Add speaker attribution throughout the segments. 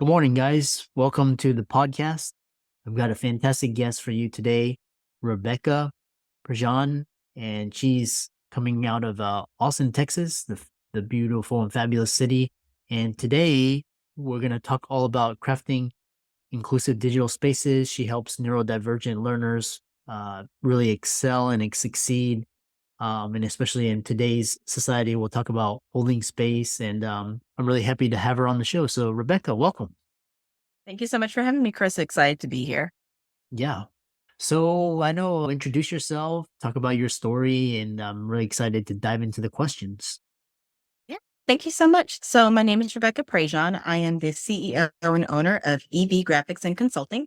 Speaker 1: Good morning, guys. Welcome to the podcast. I've got a fantastic guest for you today, Rebecca Prejean, and she's coming out of Austin, Texas, the beautiful and fabulous city. And today we're going to talk all about crafting inclusive digital spaces. She helps neurodivergent learners really excel and succeed. And especially in today's society, we'll talk about holding space. And I'm really happy to have her on the show. So, Rebecca, welcome.
Speaker 2: Thank you so much for having me, Chris. Excited to be here.
Speaker 1: Yeah. So I know, introduce yourself, talk about your story, and I'm really excited to dive into the questions.
Speaker 2: Yeah. Thank you so much. So my name is Rebecca Prejean. I am the CEO and owner of EB Graphics and Consulting.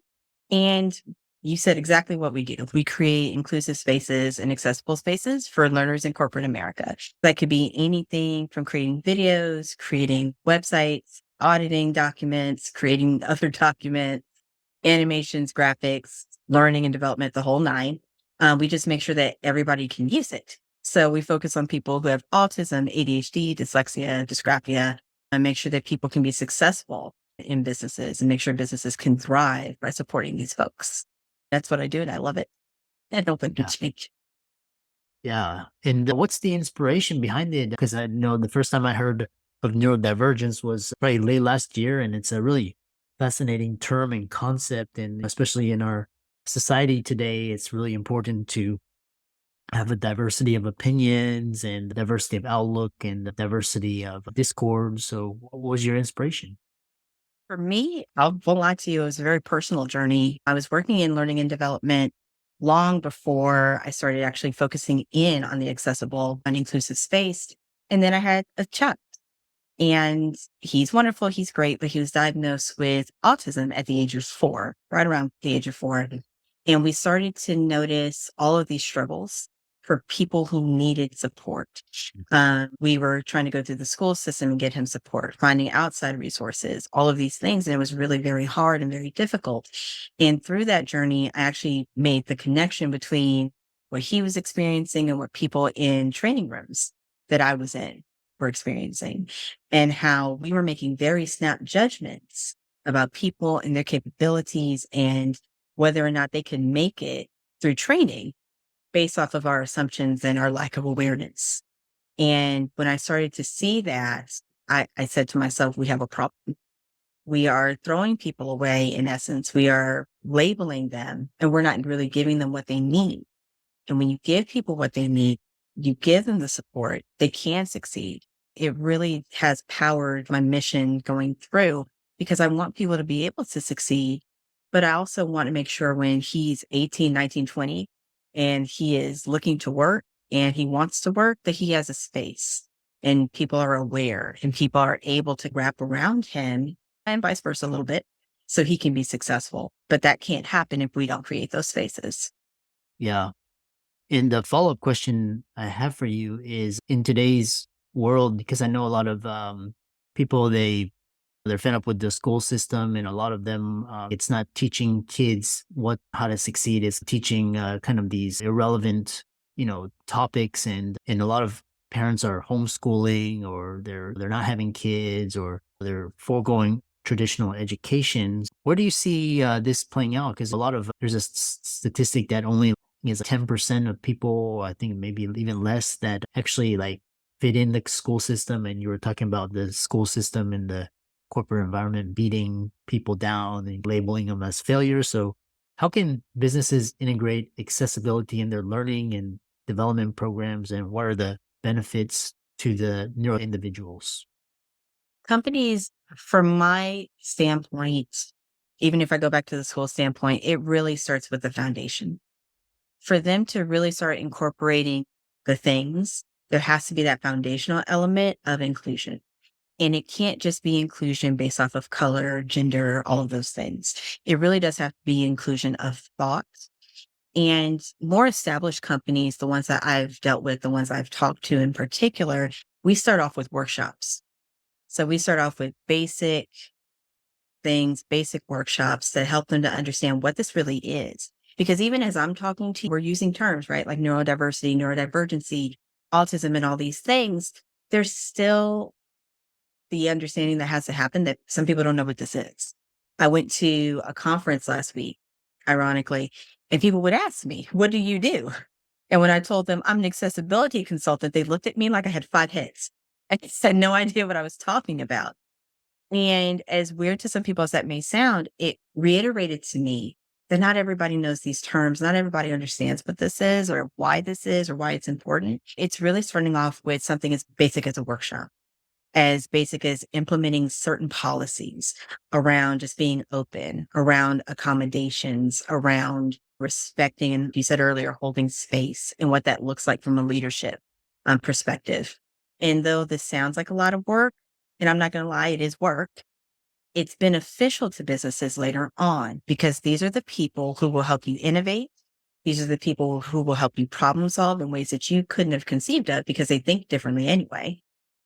Speaker 2: And you said exactly what we do. We create inclusive spaces and accessible spaces for learners in corporate America. That could be anything from creating videos, creating websites, auditing documents, creating other documents, animations, graphics, learning and development, the whole nine. We just make sure that everybody can use it. So we focus on people who have autism, ADHD, dyslexia, dysgraphia, and make sure that people can be successful in businesses and make sure businesses can thrive by supporting these folks. That's what I do, and I love it. And open to
Speaker 1: Yeah.
Speaker 2: change.
Speaker 1: Yeah. And what's the inspiration behind it? Because I know the first time I heard of neurodivergence was probably late last year, and it's a really fascinating term and concept. And especially in our society today, it's really important to have a diversity of opinions and diversity of outlook and the diversity of discord. So, what was your inspiration?
Speaker 2: For me, I won't lie to you, it was a very personal journey. I was working in learning and development long before I started actually focusing in on the accessible and inclusive space. And then I had a child, and he's wonderful. He's great, but he was diagnosed with autism at the age of 4, right around the age of 4. And we started to notice all of these struggles for people who needed support. We were trying to go through the school system and get him support, finding outside resources, all of these things. And it was really very hard and very difficult. And through that journey, I actually made the connection between what he was experiencing and what people in training rooms that I was in were experiencing, and how we were making very snap judgments about people and their capabilities and whether or not they can make it through training based off of our assumptions and our lack of awareness. And when I started to see that, I said to myself, we have a problem. We are throwing people away in essence. We are labeling them and we're not really giving them what they need. And when you give people what they need, you give them the support, they can succeed. It really has powered my mission going through because I want people to be able to succeed. But I also want to make sure when he's 18, 19, 20, and he is looking to work and he wants to work, that he has a space and people are aware and people are able to wrap around him and vice versa a little bit so he can be successful. But that can't happen if we don't create those spaces.
Speaker 1: Yeah. And the follow-up question I have for you is in today's world, because I know a lot of people, they're fed up with the school system, and a lot of them, it's not teaching kids how to succeed. It's teaching kind of these irrelevant, topics, and a lot of parents are homeschooling, or they're not having kids, or they're foregoing traditional education. Where do you see this playing out? Because there's a statistic that only is 10% of people, I think maybe even less, that actually like fit in the school system. And you were talking about the school system and the corporate environment beating people down and labeling them as failures. So how can businesses integrate accessibility in their learning and development programs, and what are the benefits to the neuro individuals?
Speaker 2: Companies, from my standpoint, even if I go back to the school standpoint, it really starts with the foundation. For them to really start incorporating the things, there has to be that foundational element of inclusion. And it can't just be inclusion based off of color, gender, all of those things. It really does have to be inclusion of thought. And more established companies, the ones that I've dealt with, the ones I've talked to in particular, we start off with workshops. So we start off with basic things, basic workshops that help them to understand what this really is. Because even as I'm talking to you, we're using terms, right? Like neurodiversity, neurodivergency, autism, and all these things. There's still the understanding that has to happen that some people don't know what this is. I went to a conference last week, ironically, and people would ask me, "What do you do?" And when I told them I'm an accessibility consultant, they looked at me like I had 5 heads. I just had no idea what I was talking about. And as weird to some people as that may sound, it reiterated to me that not everybody knows these terms. Not everybody understands what this is or why it's important. It's really starting off with something as basic as a workshop, as basic as implementing certain policies around just being open, around accommodations, around respecting, and you said earlier, holding space and what that looks like from a leadership perspective. And though this sounds like a lot of work, and I'm not going to lie, it is work, it's beneficial to businesses later on because these are the people who will help you innovate. These are the people who will help you problem solve in ways that you couldn't have conceived of because they think differently anyway.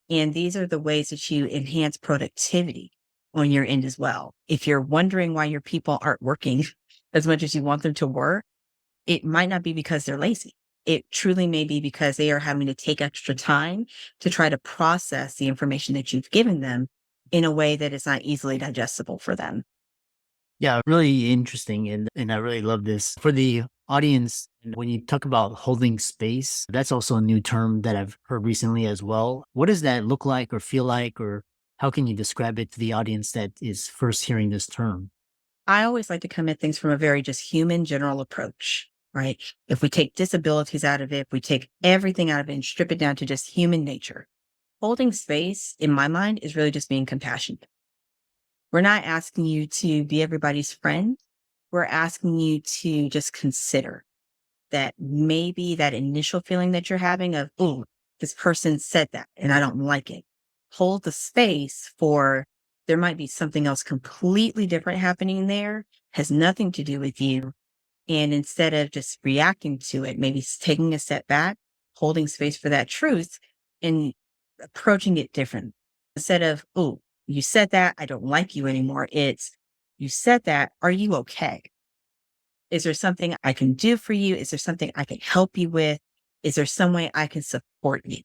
Speaker 2: And these are the ways that you enhance productivity on your end as well. If you're wondering why your people aren't working as much as you want them to work, it might not be because they're lazy. It truly may be because they are having to take extra time to try to process the information that you've given them in a way that is not easily digestible for them.
Speaker 1: Yeah, really interesting, and I really love this. For the audience, when you talk about holding space, that's also a new term that I've heard recently as well. What does that look like or feel like, or how can you describe it to the audience that is first hearing this term?
Speaker 2: I always like to come at things from a very just human general approach, right? If we take disabilities out of it, if we take everything out of it and strip it down to just human nature, holding space in my mind is really just being compassionate. We're not asking you to be everybody's friend. We're asking you to just consider that maybe that initial feeling that you're having of, oh, this person said that and I don't like it. Hold the space for there might be something else completely different happening there, has nothing to do with you. And instead of just reacting to it, maybe taking a step back, holding space for that truth and approaching it different. Instead of, oh, you said that, I don't like you anymore. It's, you said that, are you okay? Is there something I can do for you? Is there something I can help you with? Is there some way I can support you?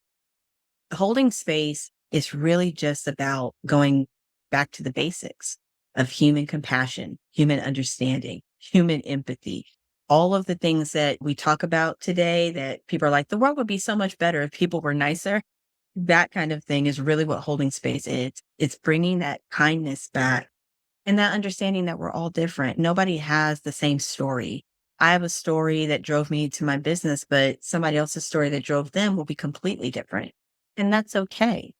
Speaker 2: Holding space is really just about going back to the basics of human compassion, human understanding, human empathy, all of the things that we talk about today that people are like, the world would be so much better if people were nicer. That kind of thing is really what holding space is. It's bringing that kindness back and that understanding that we're all different. Nobody has the same story. I have a story that drove me to my business, but somebody else's story that drove them will be completely different. And that's okay.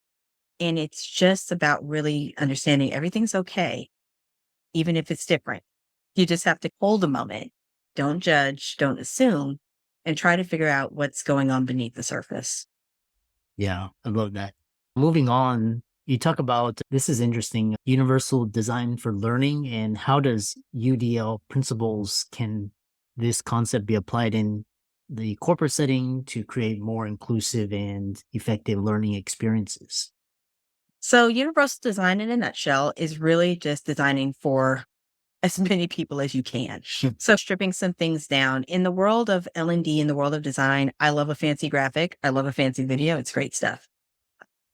Speaker 2: And it's just about really understanding everything's okay, even if it's different. You just have to hold a moment. Don't judge, don't assume, and try to figure out what's going on beneath the surface.
Speaker 1: Yeah, I love that. Moving on, you talk about this is interesting, universal design for learning, and how does UDL principles can this concept be applied in the corporate setting to create more inclusive and effective learning experiences?
Speaker 2: So, universal design in a nutshell is really just designing for as many people as you can. So, stripping some things down. In the world of L&D, in the world of design, I love a fancy graphic. I love a fancy video. It's great stuff.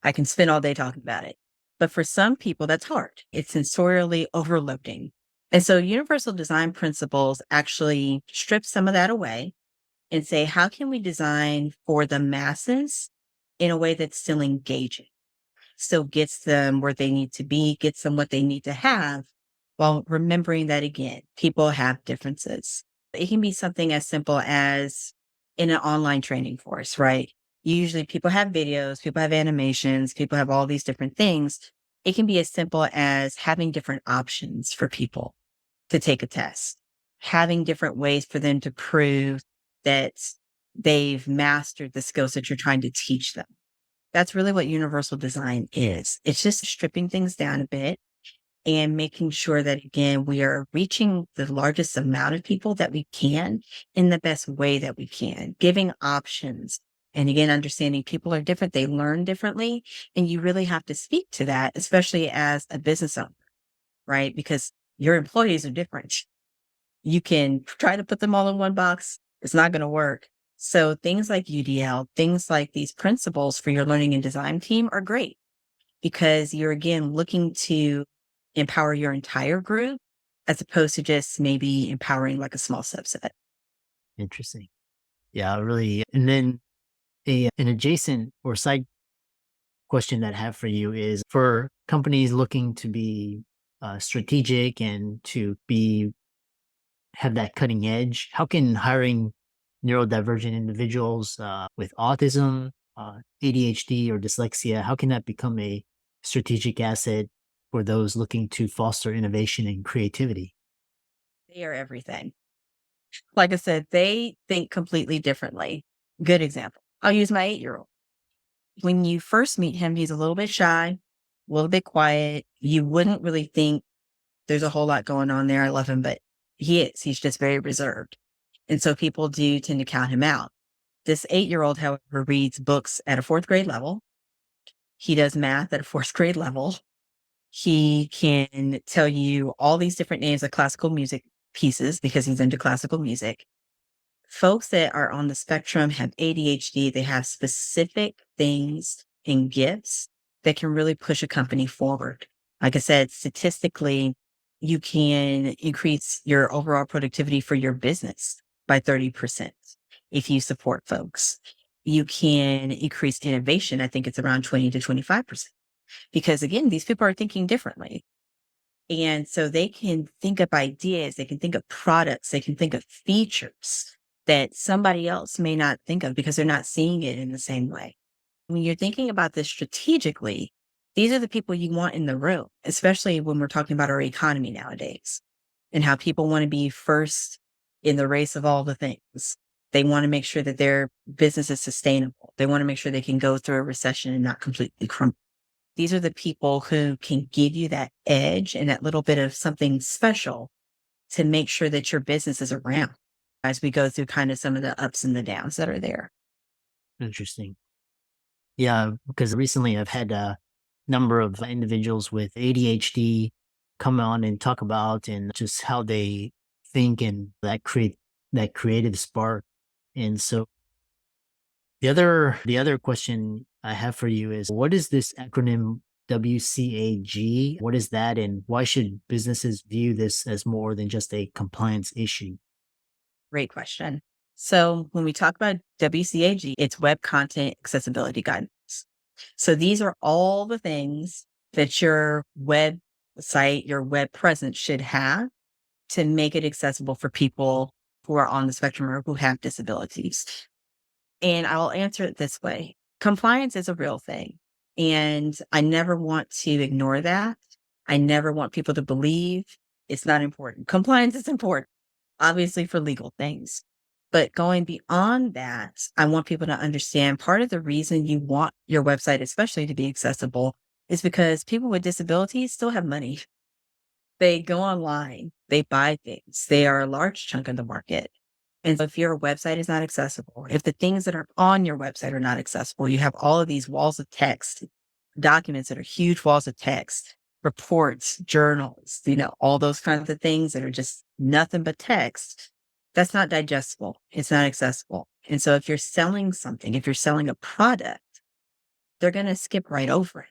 Speaker 2: I can spend all day talking about it. But for some people, that's hard. It's sensorially overloading. And so universal design principles actually strip some of that away and say, how can we design for the masses in a way that's still engaging, still gets them where they need to be, gets them what they need to have, while remembering that again, people have differences. It can be something as simple as in an online training course, right? Usually people have videos, people have animations, people have all these different things. It can be as simple as having different options for people to take a test, having different ways for them to prove that they've mastered the skills that you're trying to teach them. That's really what universal design is. It's just stripping things down a bit and making sure that, again, we are reaching the largest amount of people that we can in the best way that we can, giving options. And again, understanding people are different, they learn differently. And you really have to speak to that, especially as a business owner, right? Because your employees are different. You can try to put them all in one box, it's not going to work. So things like UDL, things like these principles for your learning and design team are great. because you're again looking to empower your entire group as opposed to just maybe empowering like a small subset.
Speaker 1: Interesting. Yeah, really. And then an adjacent or side question that I have for you is for companies looking to be strategic and to be have that cutting edge. How can hiring neurodivergent individuals with autism, ADHD, or dyslexia, how can that become a strategic asset for those looking to foster innovation and creativity?
Speaker 2: They are everything. Like I said, they think completely differently. Good example. I'll use my 8-year-old. When you first meet him, he's a little bit shy, a little bit quiet. You wouldn't really think there's a whole lot going on there. I love him, but he is. He's just very reserved. And so people do tend to count him out. This 8-year-old, however, reads books at a fourth grade level. He does math at a fourth grade level. He can tell you all these different names of classical music pieces because he's into classical music. Folks that are on the spectrum have ADHD, they have specific things and gifts that can really push a company forward. Like I said, statistically, you can increase your overall productivity for your business by 30% if you support folks. You can increase innovation. I think it's around 20 to 25%. Because again, these people are thinking differently. And so they can think of ideas, they can think of products, they can think of features that somebody else may not think of because they're not seeing it in the same way. When you're thinking about this strategically, these are the people you want in the room, especially when we're talking about our economy nowadays and how people want to be first in the race of all the things. They want to make sure that their business is sustainable. They want to make sure they can go through a recession and not completely crumble. These are the people who can give you that edge and that little bit of something special to make sure that your business is around as we go through kind of some of the ups and the downs that are there.
Speaker 1: Interesting. Yeah, because recently I've had a number of individuals with ADHD come on and talk about and just how they think and that creative spark. And so the other question I have for you is what is this acronym WCAG? What is that and why should businesses view this as more than just a compliance issue?
Speaker 2: Great question. So when we talk about WCAG, it's Web Content Accessibility Guidance. So these are all the things that your website, your web presence should have to make it accessible for people who are on the spectrum or who have disabilities. And I'll answer it this way. Compliance is a real thing. And I never want to ignore that. I never want people to believe it's not important. Compliance is important, obviously for legal things. But going beyond that, I want people to understand part of the reason you want your website, especially to be accessible, is because people with disabilities still have money. They go online, they buy things, they are a large chunk of the market. And so if your website is not accessible, if the things that are on your website are not accessible, you have all of these walls of text, documents that are huge walls of text, reports, journals, all those kinds of things that are just nothing but text. That's not digestible. It's not accessible. And so if you're selling something, if you're selling a product, they're going to skip right over it.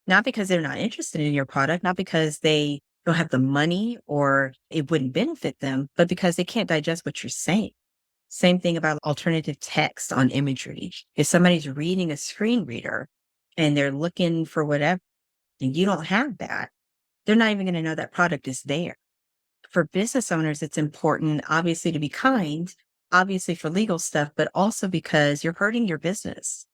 Speaker 2: Not because they're not interested in your product, not because they don't have the money or it wouldn't benefit them, but because they can't digest what you're saying. Same thing about alternative text on imagery. If somebody's reading a screen reader and they're looking for whatever, and you don't have that, they're not even going to know that product is there. For business owners, it's important, obviously, to be kind, obviously for legal stuff, but also because you're hurting your business.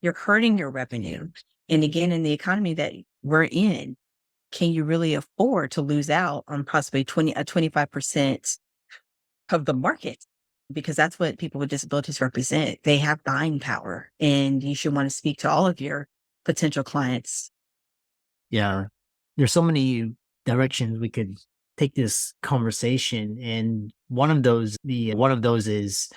Speaker 2: You're hurting your revenue. And again, in the economy that we're in, can you really afford to lose out on possibly 25% of the market? Because that's what people with disabilities represent. They have buying power, and you should want to speak to all of your potential clients.
Speaker 1: Yeah. There's so many directions we could take this conversation. And one of those is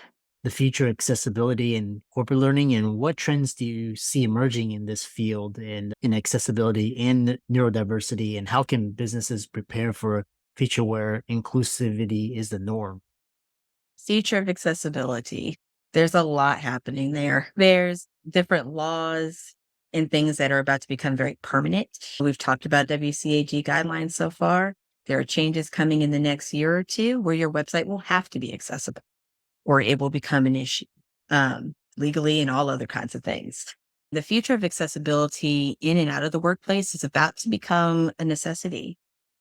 Speaker 1: the future accessibility and corporate learning. And what trends do you see emerging in this field and in accessibility and neurodiversity? And how can businesses prepare for a future where inclusivity is the norm?
Speaker 2: Future of accessibility. There's a lot happening there. There's different laws and things that are about to become very permanent. We've talked about WCAG guidelines so far. There are changes coming in the next year or two where your website will have to be accessible or it will become an issue legally and all other kinds of things. The future of accessibility in and out of the workplace is about to become a necessity.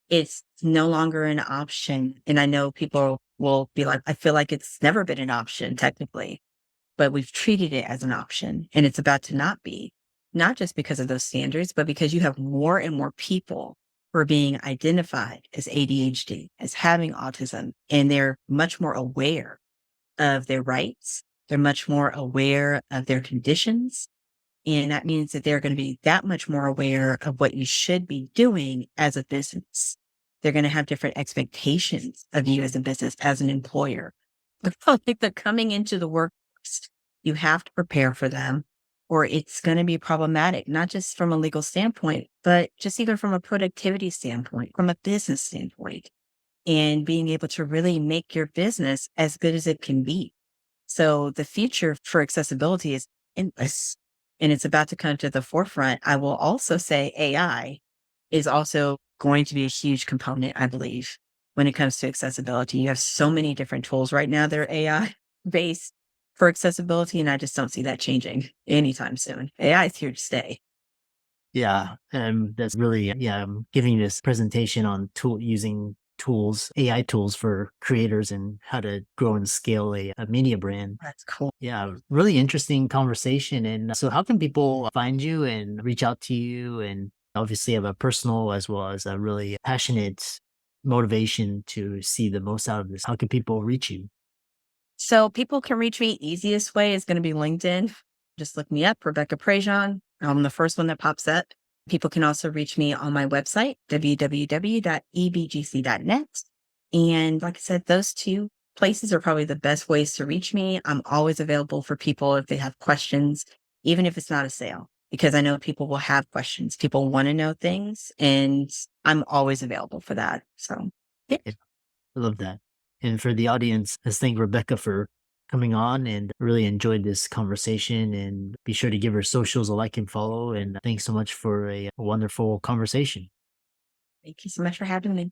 Speaker 2: It's no longer an option. And I know people will be like, I feel like it's never been an option technically, but we've treated it as an option and it's about to not be, not just because of those standards, but because you have more and more people who are being identified as ADHD, as having autism, and they're much more aware of their rights. They're much more aware of their conditions. And that means that they're going to be that much more aware of what you should be doing as a business. They're going to have different expectations of you as a business, as an employer. I think that coming into the workforce, you have to prepare for them, or it's going to be problematic, not just from a legal standpoint, but just even from a productivity standpoint, from a business standpoint, and being able to really make your business as good as it can be. So the future for accessibility is endless and it's about to come to the forefront. I will also say AI is also going to be a huge component, I believe, when it comes to accessibility. You have so many different tools right now that are AI based for accessibility, and I just don't see that changing anytime soon. AI is here to stay.
Speaker 1: Yeah, that's really yeah. I'm giving this presentation on using tools, AI tools for creators and how to grow and scale a media brand.
Speaker 2: That's cool.
Speaker 1: Yeah, really interesting conversation. And so, how can people find you and reach out to you? And obviously, have a personal as well as a really passionate motivation to see the most out of this. How can people reach you?
Speaker 2: So people can reach me. Easiest way is going to be LinkedIn. Just look me up, Rebecca Prejean. I'm the first one that pops up. People can also reach me on my website, www.ebgc.net. And like I said, those two places are probably the best ways to reach me. I'm always available for people if they have questions, even if it's not a sale, because I know people will have questions. People want to know things, and I'm always available for that. So, yeah.
Speaker 1: Yeah, I love that. And for the audience, let's thank Rebecca for coming on and really enjoyed this conversation. And be sure to give her socials a like and follow. And thanks so much for a wonderful conversation.
Speaker 2: Thank you so much for having me.